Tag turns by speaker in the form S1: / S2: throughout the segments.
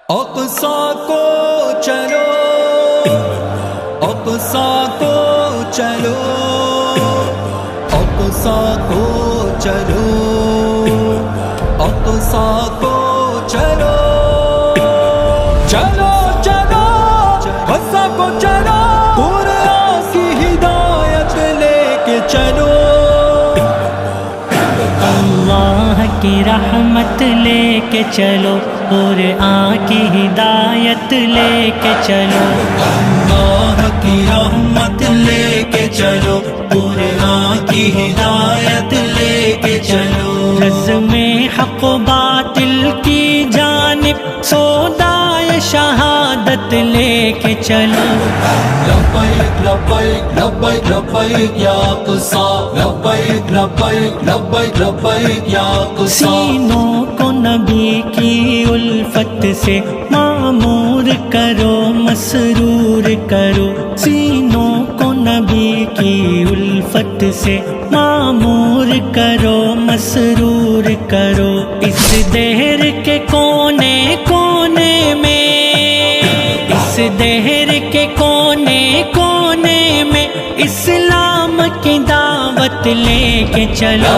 S1: اقصی کو چلو، اقصی کو چلو، اقصی کو چلو، اقصی کو چلو، چلو چلو اقصی کو چلو، قرآن کی ہدایت لے کے چلو،
S2: اللہ کی رحمت لے کے چلو، قرآن کی ہدایت لے کے چلو،
S1: اللہ کی رحمت لے کے چلو، قرآن کی ہدایت لے کے چلو،
S2: رزم حق و باطل کی جانب سودائے شہادت لے کے چلو،
S1: لبیک لبیک لبیک لبیک یا اقصی، لبیک لبیک لبیک لبیک یا اقصی،
S2: سینوں کو نبی کی الفت سے معمور کرو، مسرور کرو، سینوں کو نبی کی الفت سے معمور کرو، مسرور کرو، اس دہر کے کونے کونے میں، اس دہر کے کونے کونے میں اسلام کی دعوت لے کے چلو،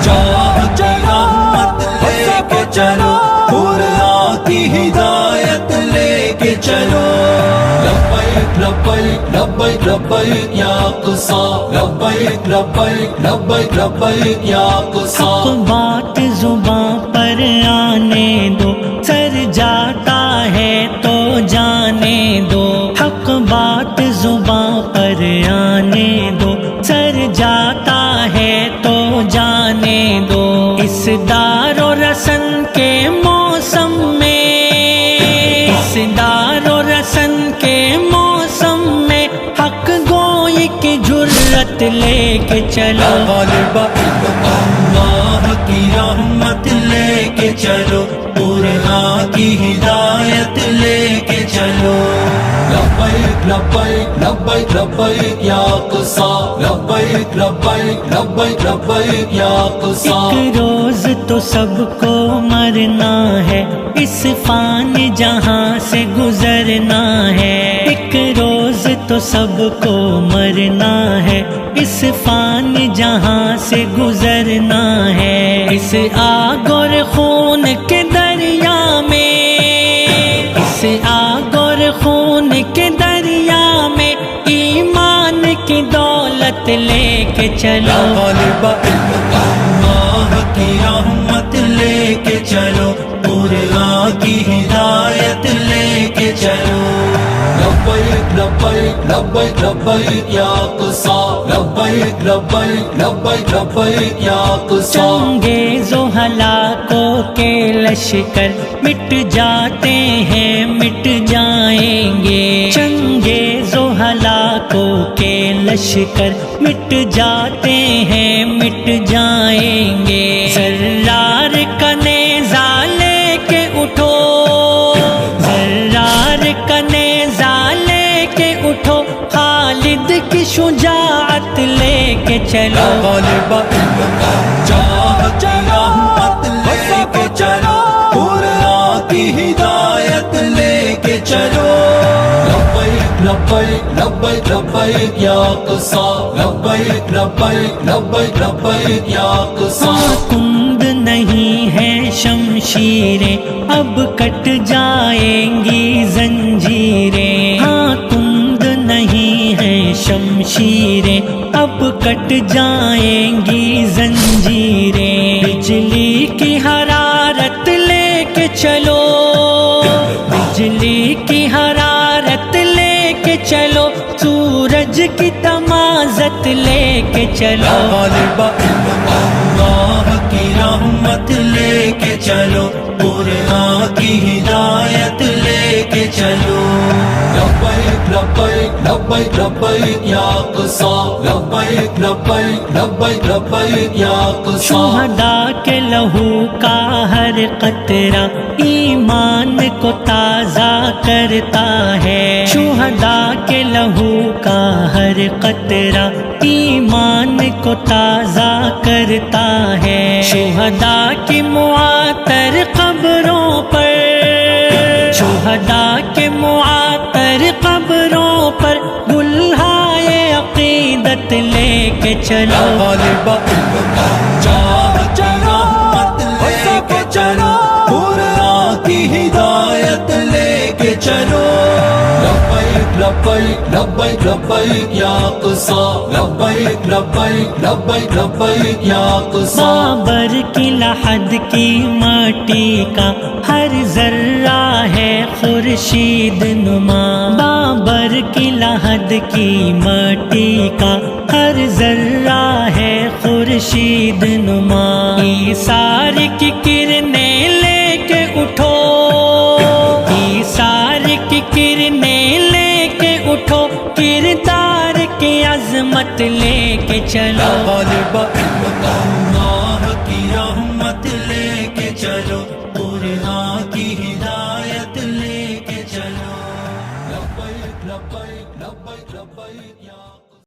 S1: چاہت رحمت لے کے چلو، قرآن کی ہدایت لے کے چلو، لبیک لبیک لبیک لبیک یا اقصی، لبیک لبیک لبیک لبیک یا اقصی،
S2: حق بات زباں پر آنے دو، سر جاتا ہے تو جانے دو، حق بات زباں پر آنے دو، سر جاتا ہے تو جانے دو، اس دار و رسن کے موسم میں، اس دار و رسن کے موسم میں حق گوئی کی جرت لے کے چلو،
S1: اللہ کی رحمت لے کے چلو، قرآن کی ہدایت لے کے چلو، لبیک لبیک لبیک لبیک یا اقصی، لبیک لبیک لبیک لبیک یا اقصی،
S2: ایک روز تو سب کو مرنا ہے، اس فانی جہاں سے گزرنا ہے، ایک روز تو سب کو مرنا ہے، اس فانی جہاں سے گزرنا ہے، اس آگ اور خون کے دریا میں، اس آگ اور خون کے دریا میں ایمان کی دولت لے کے چلو،
S1: اللہ کی رحمت لے کے چلو، قرآن کی ہدایت لے کے چلو، لبیک لبیک لبیک لبیک یا اقصی، لبیک لبیک لبیک لبیک یا اقصی،
S2: چنگیز و ہلاکوں کے لشکر مٹ جاتے ہیں، مٹ جائیں گے، چنگیز و ہلاکوں کے لشکر مٹ جاتے ہیں، مٹ جائیں گے، زرار کا نیزہ لے کے اٹھو، زرار کا نیزہ لے کے اٹھو، خالد کی شجاعت لے کے چلو،
S1: چاہت رحمت لے کے چلو، قرآن کی ہدایت لے کے چلو، لبیک لبیک لبیک لبیک یا اقصی، لبیک لبیک لبیک لبیک یا اقصی،
S2: کند نہیں ہے شمشیریں، اب کٹ جائیں گی زنجیریں، ہاں کند نہیں ہے شمشیریں، اب کٹ جائیں گی زنجیریں، بجلی کی حرارت لے کے چلو، بجلی کی حرارت لے کے چلو، سورج کی تمازت لے کے چلو،
S1: اللہ کی رحمت لے کے چلو، قرآن کی ہدایت لے کے چلو، لبیک لبیک لبیک لبیک یا اقصی، لبیک لبیک لبیک لبیک یا اقصی،
S2: شہداء کے لہو کا ہر قطرہ ایمان کو تازہ کرتا ہے، شہداء کے لہو کا ہر قطرہ ایمان کو تازہ کرتا ہے، شہداء کی معطر قبروں پر چلو
S1: غالب جاہ کی رحمت لے کے چلو قرآن کی ہدایت لے کے چلو لبیک لبیک لبیک لبیک یا اقصی لبیک لبیک لبیک لبیک یا اقصی
S2: بابر کی لحد کی مٹی کا ہر ذرہ ہے خورشید نما بابر کی لحد کی مٹی کا ہر ذرہ ہے خورشید نما ایثار کی کرنیں لے کے اٹھو ایثار کی کرنیں لے کے اٹھو کردار کی عظمت لے کے چلو
S1: غالب اللہ کی رحمت لے کے چلو قرآن کی ہدایت لے کے چلو لبیک لبیک لبیک لبیک یا